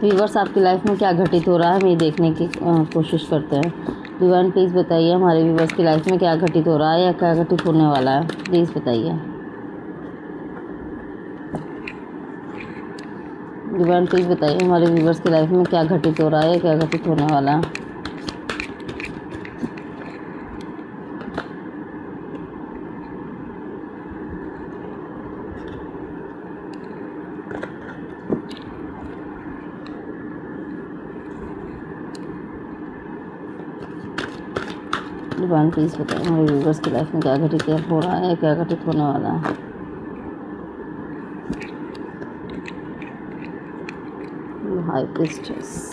Viewers, आपकी life में क्या घटित हो रहा है, हम ये देखने की कोशिश करते हैं। डिवाइन प्लीज़ बताइए हमारे व्यूअर्स की लाइफ में क्या घटित हो रहा है या क्या घटित होने वाला है, प्लीज़ बताइए। डिवाइन प्लीज़ बताइए हमारे व्यूअर्स की लाइफ में क्या घटित हो रहा है या क्या घटित होने वाला है। डिवाइन प्लीज़ बताइए हमारे व्यूअर्स की लाइफ में क्या घटित हो रहा है या क्या घटित होने वाला है। हाई प्रीस्टेस,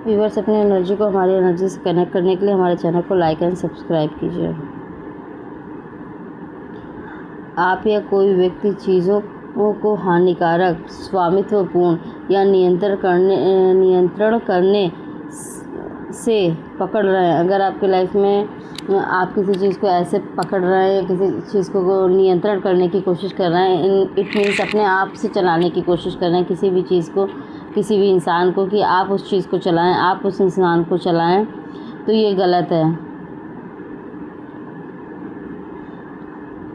व्यूअर्स अपनी एनर्जी को हमारी एनर्जी से कनेक्ट करने के लिए हमारे चैनल को लाइक एंड सब्सक्राइब कीजिए। आप या कोई व्यक्ति चीज़ों को हानिकारक, स्वामित्वपूर्ण या नियंत्रण करने से पकड़ रहे हैं। अगर आपकी लाइफ में आप किसी चीज़ को ऐसे पकड़ रहे हैं या किसी चीज़ को नियंत्रण करने की कोशिश कर रहे हैं, इट मीन्स अपने आप से चलाने की कोशिश कर रहे हैं किसी भी चीज़ को, किसी भी इंसान को, कि आप उस चीज़ को चलाएं, आप उस इंसान को चलाएं, तो ये गलत है।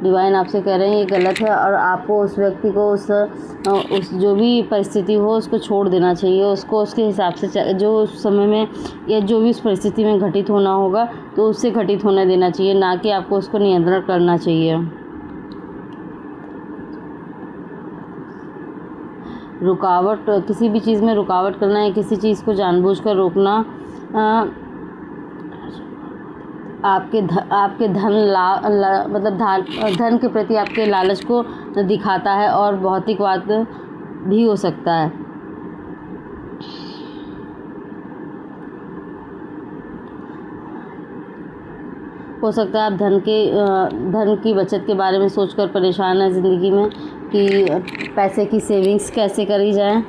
डिवाइन आपसे कह रहे हैं ये गलत है और आपको उस व्यक्ति को उस जो भी परिस्थिति हो उसको छोड़ देना चाहिए। उसको उसके हिसाब से जो उस समय में या जो भी उस परिस्थिति में घटित होना होगा तो उससे घटित होने देना चाहिए, ना कि आपको उसको नियंत्रण करना चाहिए। रुकावट, किसी भी चीज़ में रुकावट करना या किसी चीज़ को जानबूझकर रोकना आपके मतलब धन के प्रति आपके लालच को दिखाता है और भौतिकवाद भी हो सकता है। हो सकता है आप धन की बचत के बारे में सोचकर परेशान हैं ज़िंदगी में कि पैसे की सेविंग्स कैसे करी जाए।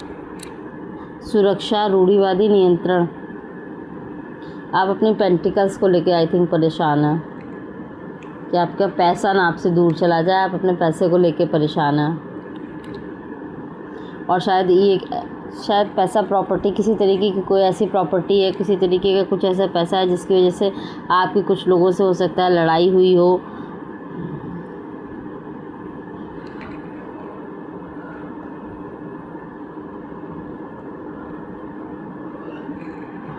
सुरक्षा, रूढ़िवादी नियंत्रण, आप अपनी पेंटिकल्स को लेके आई थिंक परेशान हैं कि आपका पैसा ना आपसे दूर चला जाए। आप अपने पैसे को लेके परेशान हैं और शायद पैसा प्रॉपर्टी, किसी तरीके की कोई ऐसी प्रॉपर्टी है, किसी तरीके का कुछ ऐसा पैसा है जिसकी वजह से आपकी कुछ लोगों से हो सकता है लड़ाई हुई हो।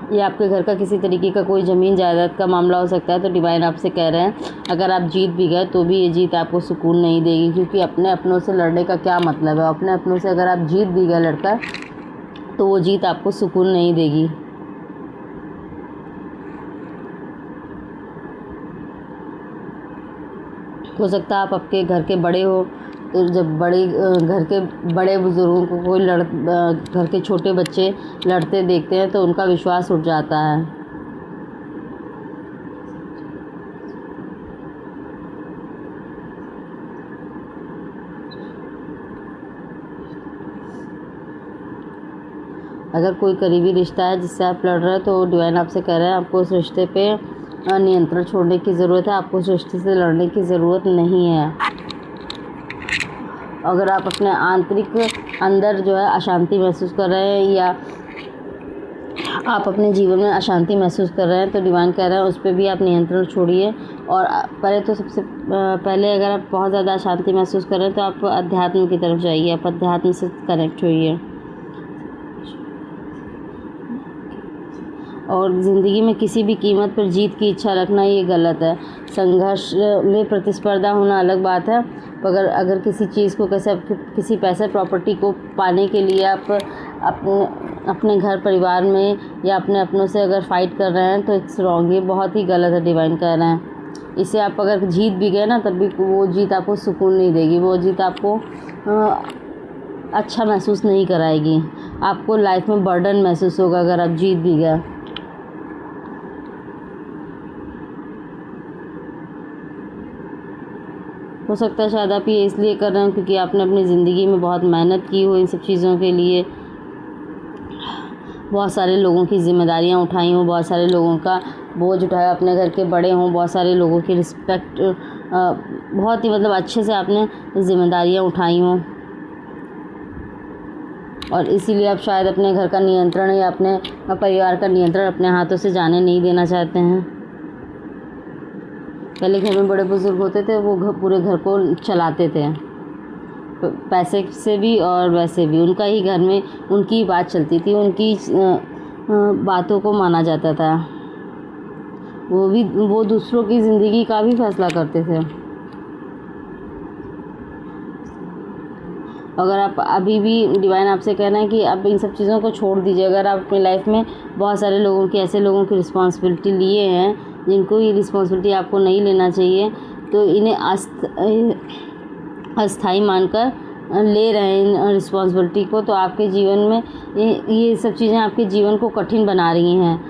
या आपके घर का किसी तरीके का कोई ज़मीन जायदाद का मामला हो सकता है। तो डिवाइन आपसे कह रहे हैं अगर आप जीत भी गए तो भी ये जीत आपको सुकून नहीं देगी, क्योंकि अपने अपनों से लड़ने का क्या मतलब है। अपने अपनों से अगर आप जीत भी गए लड़कर तो वो जीत आपको सुकून नहीं देगी। हो सकता है आप आपके घर के बड़े हो, तो जब घर के बड़े बुज़ुर्गों को कोई घर के छोटे बच्चे लड़ते देखते हैं तो उनका विश्वास उठ जाता है। अगर कोई करीबी रिश्ता है जिससे आप लड़ रहे हैं तो डिवाइन आपसे कह रहे हैं आपको उस रिश्ते पे नियंत्रण छोड़ने की ज़रूरत है। आपको उस रिश्ते से लड़ने की ज़रूरत नहीं है। अगर आप अपने आंतरिक अंदर जो है अशांति महसूस कर रहे हैं या आप अपने जीवन में अशांति महसूस कर रहे हैं तो डिवाइन कह रहे हैं उस पर भी आप नियंत्रण छोड़िए। और पहले तो सबसे पहले अगर आप बहुत ज़्यादा अशांति महसूस कर रहे हैं तो आप अध्यात्म की तरफ जाइए, आप अध्यात्म से कनेक्ट होइए। और ज़िंदगी में किसी भी कीमत पर जीत की इच्छा रखना ये गलत है। संघर्ष में प्रतिस्पर्धा होना अलग बात है, मगर अगर किसी चीज़ को किसी पैसे प्रॉपर्टी को पाने के लिए आप अपने अपने घर परिवार में या अपने अपनों से अगर फाइट कर रहे हैं तो इट्स रॉन्ग, ये बहुत ही गलत है, डिवाइन कह रहे हैं। इससे आप अगर जीत भी गए ना तब भी वो जीत आपको सुकून नहीं देगी, वो जीत आपको अच्छा महसूस नहीं कराएगी, आपको लाइफ में बर्डन महसूस होगा अगर आप जीत भी गए। हो सकता है शायद आप ये इसलिए कर रहे हो क्योंकि आपने अपनी ज़िंदगी में बहुत मेहनत की हो इन सब चीज़ों के लिए, बहुत सारे लोगों की जिम्मेदारियां उठाई हों, बहुत सारे लोगों का बोझ उठाया, अपने घर के बड़े हों, बहुत सारे लोगों की रिस्पेक्ट बहुत ही मतलब अच्छे से आपने जिम्मेदारियां उठाई हों, और इसीलिए आप शायद अपने घर का नियंत्रण या अपने परिवार का नियंत्रण अपने हाथों से जाने नहीं देना चाहते हैं। पहले घर में बड़े बुजुर्ग होते थे, वो पूरे घर को चलाते थे, पैसे से भी और वैसे भी उनका ही घर में उनकी बात चलती थी, उनकी बातों को माना जाता था, वो दूसरों की ज़िंदगी का भी फैसला करते थे। अगर आप अभी भी डिवाइन आपसे कहना है कि आप इन सब चीज़ों को छोड़ दीजिए। अगर आप अपनी लाइफ में बहुत सारे लोगों की ऐसे लोगों की रिस्पॉन्सिबिलिटी लिए हैं जिनको ये रिस्पॉन्सिबिलिटी आपको नहीं लेना चाहिए, तो इन्हें अस्थाई मानकर ले रहे हैं इन रिस्पॉन्सिबिलिटी को, तो आपके जीवन में ये सब चीज़ें आपके जीवन को कठिन बना रही हैं।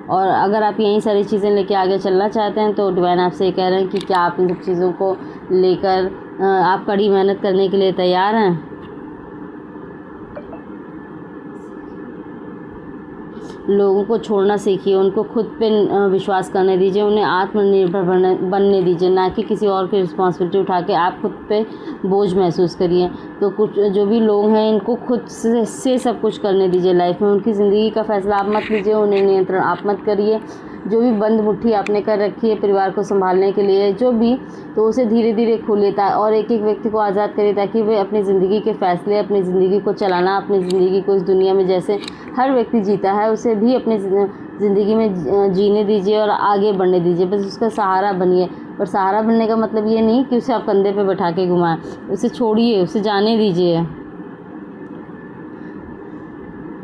और अगर आप यही सारी चीज़ें लेके आगे चलना चाहते हैं तो डिवाइन आपसे ये कह रहे हैं कि क्या आप इन सब चीज़ों को लेकर आप कड़ी मेहनत करने के लिए तैयार हैं। लोगों को छोड़ना सीखिए, उनको खुद पे विश्वास करने दीजिए, उन्हें आत्मनिर्भर बनने दीजिए, ना कि किसी और की रिस्पॉन्सिबिलिटी उठा के आप खुद पे बोझ महसूस करिए। तो कुछ जो भी लोग हैं इनको खुद से सब कुछ करने दीजिए लाइफ में, उनकी ज़िंदगी का फ़ैसला आप मत लीजिए, उन्हें नियंत्रण आप मत करिए। जो भी बंद मुट्ठी आपने कर रखी है परिवार को संभालने के लिए जो भी, तो उसे धीरे धीरे खोलिए और एक एक व्यक्ति को आज़ाद करिए ताकि वे अपनी ज़िंदगी के फ़ैसले, अपनी ज़िंदगी को चलाना, अपनी ज़िंदगी को इस दुनिया में जैसे हर व्यक्ति जीता है उसे भी अपनी ज़िंदगी में जीने दीजिए और आगे बढ़ने दीजिए। बस उसका सहारा बनिए, पर सहारा बनने का मतलब ये नहीं कि उसे आप कंधे पे बैठा के घुमाएं, उसे छोड़िए, उसे जाने दीजिए।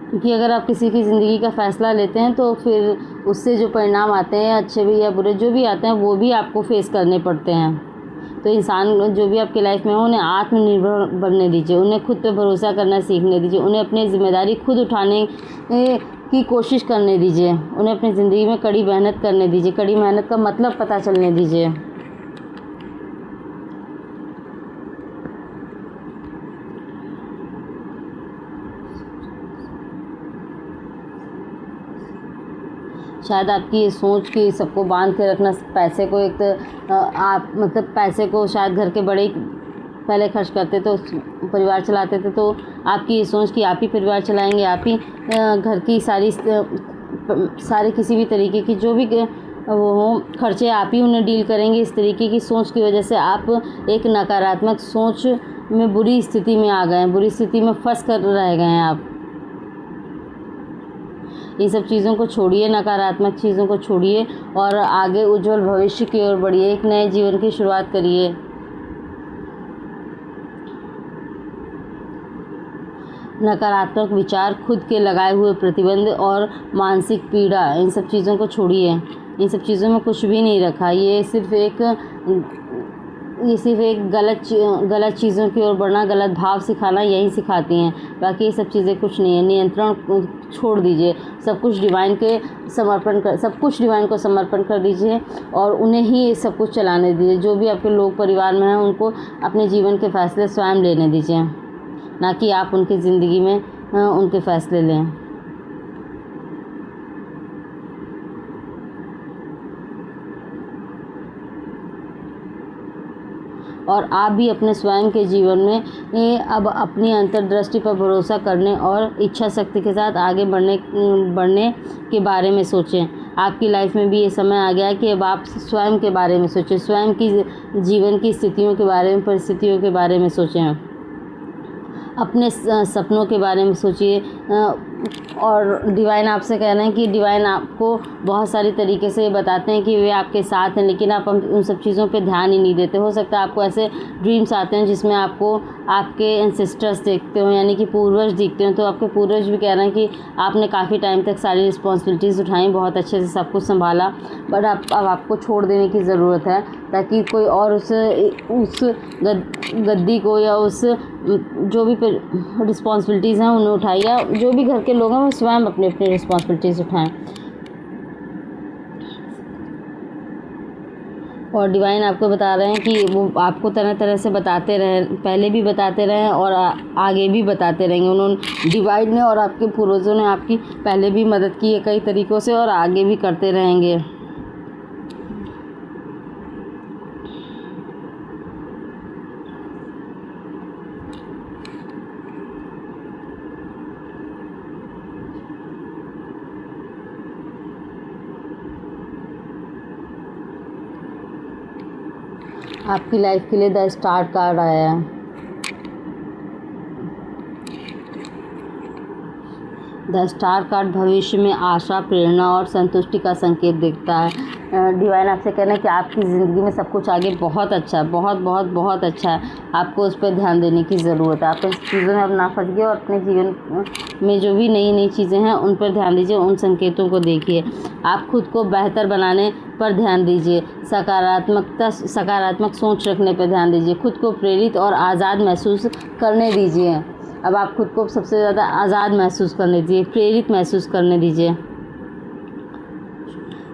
क्योंकि अगर आप किसी की ज़िंदगी का फ़ैसला लेते हैं तो फिर उससे जो परिणाम आते हैं, अच्छे भी या बुरे जो भी आते हैं, वो भी आपको फेस करने पड़ते हैं। तो इंसान जो भी आपकी लाइफ में हो उन्हें आत्मनिर्भर बनने दीजिए, उन्हें खुद पे भरोसा करना सीखने दीजिए, उन्हें अपनी ज़िम्मेदारी खुद उठाने की कोशिश करने दीजिए, उन्हें अपनी ज़िंदगी में कड़ी मेहनत करने दीजिए, कड़ी मेहनत का मतलब पता चलने दीजिए। शायद आपकी ये सोच कि सबको बांध के रखना, पैसे को एक तो आप मतलब पैसे को शायद घर के बड़े पहले खर्च करते तो परिवार चलाते थे, तो आपकी ये सोच कि आप ही परिवार चलाएंगे, आप ही घर की सारे किसी भी तरीके की जो भी वो हो खर्चे आप ही उन्हें डील करेंगे, इस तरीके की सोच की वजह से आप एक नकारात्मक सोच में बुरी स्थिति में आ गए हैं, बुरी स्थिति में फंस कर रह गए हैं आप। ये सब चीज़ों को छोड़िए, नकारात्मक चीज़ों को छोड़िए और आगे उज्जवल भविष्य की ओर बढ़िए, एक नए जीवन की शुरुआत करिए। नकारात्मक विचार, खुद के लगाए हुए प्रतिबंध और मानसिक पीड़ा, इन सब चीज़ों को छोड़िए। इन सब चीज़ों में कुछ भी नहीं रखा, ये सिर्फ एक गलत चीज़ों की ओर बढ़ना, गलत भाव सिखाना यही सिखाती हैं, बाकी ये सब चीज़ें कुछ नहीं है। नियंत्रण छोड़ दीजिए, सब कुछ डिवाइन को समर्पण कर दीजिए और उन्हें ही ये सब कुछ चलाने दीजिए। जो भी आपके लोग परिवार में हैं उनको अपने जीवन के फैसले स्वयं लेने दीजिए, ना कि आप उनकी ज़िंदगी में उनके फैसले लें। और आप भी अपने स्वयं के जीवन में अब अपनी अंतर्दृष्टि पर भरोसा करने और इच्छा शक्ति के साथ आगे बढ़ने के बारे में सोचें। आपकी लाइफ में भी ये समय आ गया है कि अब आप स्वयं के बारे में सोचें, स्वयं की जीवन की स्थितियों के बारे में, परिस्थितियों के बारे में सोचें। अपने सपनों के बारे में सोचिए। और डिवाइन आपसे कह रहे हैं कि डिवाइन आपको बहुत सारी तरीके से बताते हैं कि वे आपके साथ हैं, लेकिन आप उन सब चीज़ों पे ध्यान ही नहीं देते। हो सकता है आपको ऐसे ड्रीम्स आते हैं जिसमें आपको आपके एंसेस्टर्स देखते हो, यानी कि पूर्वज दिखते हो। तो आपके पूर्वज भी कह रहे हैं कि आपने काफ़ी टाइम तक सारी रिस्पॉन्सिबिलिटीज़ उठाई, बहुत अच्छे से सब कुछ संभाला, बट अब आपको छोड़ देने की ज़रूरत है, ताकि कोई और उस गद्दी को या उस जो भी रिस्पॉन्सिबिलिटीज़ हैं उन्हें उठाए, या जो भी घर के लोग हैं वो स्वयं अपनी अपनी रिस्पॉन्सिबिलिटीज़ उठाएं। और डिवाइन आपको बता रहे हैं कि वो आपको तरह तरह से बताते रहे, पहले भी बताते रहे और आगे भी बताते रहेंगे। उन्होंने डिवाइन ने और आपके पूर्वजों ने आपकी पहले भी मदद की है कई तरीक़ों से, और आगे भी करते रहेंगे। आपकी लाइफ के लिए द स्टार कार्ड आया है। द स्टार कार्ड भविष्य में आशा, प्रेरणा और संतुष्टि का संकेत देखता है। डिवाइन आपसे कहना है कि आपकी ज़िंदगी में सब कुछ आगे बहुत अच्छा है, बहुत बहुत बहुत अच्छा है। आपको उस पर ध्यान देने की ज़रूरत है। आप इस चीज़ों में अब ना फंस गए और अपने जीवन में जो भी नई नई चीज़ें हैं उन पर ध्यान दीजिए, उन संकेतों को देखिए। आप खुद को बेहतर बनाने पर ध्यान दीजिए, सकारात्मक सोच रखने पर ध्यान दीजिए, खुद को प्रेरित और आज़ाद महसूस करने दीजिए। अब आप खुद को सबसे ज़्यादा आज़ाद महसूस करने दीजिए, प्रेरित महसूस करने दीजिए।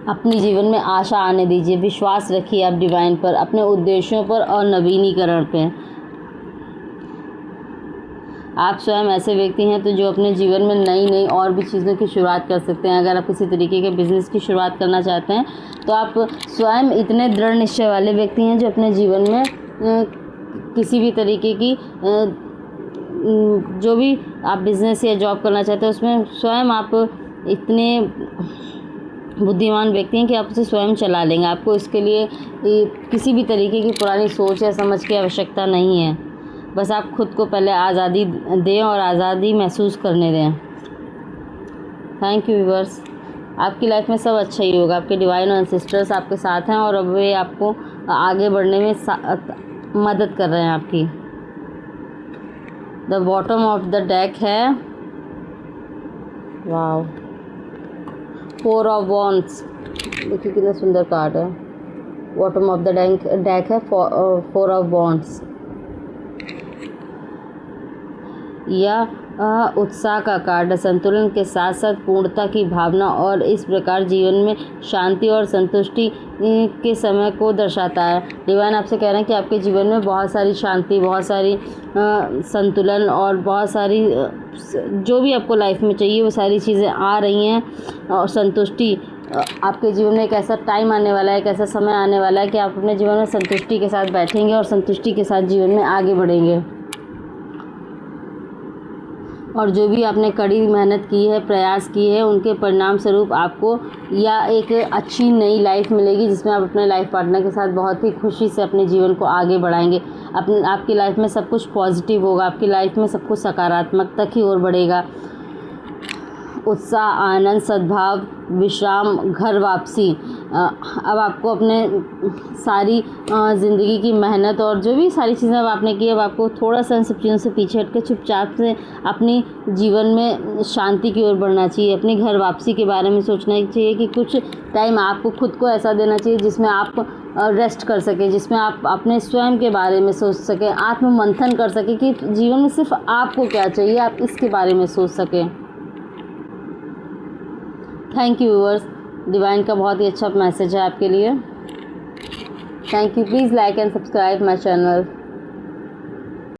अपने जीवन में आशा आने दीजिए, विश्वास रखिए आप डिवाइन पर, अपने उद्देश्यों पर और नवीनीकरण पे। आप स्वयं ऐसे व्यक्ति हैं तो जो अपने जीवन में नई नई और भी चीज़ों की शुरुआत कर सकते हैं। अगर आप किसी तरीके के बिज़नेस की शुरुआत करना चाहते हैं तो आप स्वयं इतने दृढ़ निश्चय वाले व्यक्ति हैं जो अपने जीवन में किसी भी तरीके की जो भी आप बिज़नेस या जॉब करना चाहते हैं उसमें स्वयं आप इतने बुद्धिमान व्यक्ति हैं कि आप उसे स्वयं चला लेंगे। आपको इसके लिए किसी भी तरीके की पुरानी सोच या समझ की आवश्यकता नहीं है। बस आप खुद को पहले आज़ादी दें और आज़ादी महसूस करने दें। Thank you viewers. आपकी लाइफ में सब अच्छा ही होगा। आपके डिवाइन और एंसेस्टर्स आपके साथ हैं और अब वे आपको आगे बढ़ने में मदद कर रहे हैं आपकी। The bottom of the deck है, वाव, 4 ऑफ वॉन्ड्स। देखिए कितना सुंदर कार्ड है। बॉटम ऑफ द डेक है 4 ऑफ वॉन्ड्स। यह उत्साह का कार्ड, संतुलन के साथ साथ पूर्णता की भावना और इस प्रकार जीवन में शांति और संतुष्टि के समय को दर्शाता है। डिवाइन आपसे कह रहे हैं कि आपके जीवन में बहुत सारी शांति, बहुत सारी संतुलन और बहुत सारी जो भी आपको लाइफ में चाहिए वो सारी चीज़ें आ रही हैं। और संतुष्टि, आपके जीवन में एक ऐसा टाइम आने वाला है, एक ऐसा समय आने वाला है कि आप अपने जीवन में संतुष्टि के साथ बैठेंगे और संतुष्टि के साथ जीवन में आगे बढ़ेंगे। और जो भी आपने कड़ी मेहनत की है, प्रयास किए हैं, उनके परिणाम स्वरूप आपको या एक अच्छी नई लाइफ मिलेगी जिसमें आप अपने लाइफ पार्टनर के साथ बहुत ही खुशी से अपने जीवन को आगे बढ़ाएंगे। आपकी लाइफ में सब कुछ पॉजिटिव होगा, आपकी लाइफ में सब कुछ सकारात्मकता की ओर बढ़ेगा। उत्साह, आनंद, सद्भाव, विश्राम, घर वापसी। अब आपको अपने सारी ज़िंदगी की मेहनत और जो भी सारी चीज़ें अब आपने की, अब आपको थोड़ा सा इन सब चीज़ों से पीछे हट कर चुपचाप से अपनी जीवन में शांति की ओर बढ़ना चाहिए। अपनी घर वापसी के बारे में सोचना चाहिए कि कुछ टाइम आपको खुद को ऐसा देना चाहिए जिसमें आप रेस्ट कर सकें, जिसमें आप अपने स्वयं के बारे में सोच सकें, आत्म मंथन कर सकें कि जीवन में सिर्फ आपको क्या चाहिए, आप इसके बारे में सोच सकें। Thank you viewers. डिवाइन का बहुत ही अच्छा मैसेज है आपके लिए। Thank you. Please like and subscribe my channel.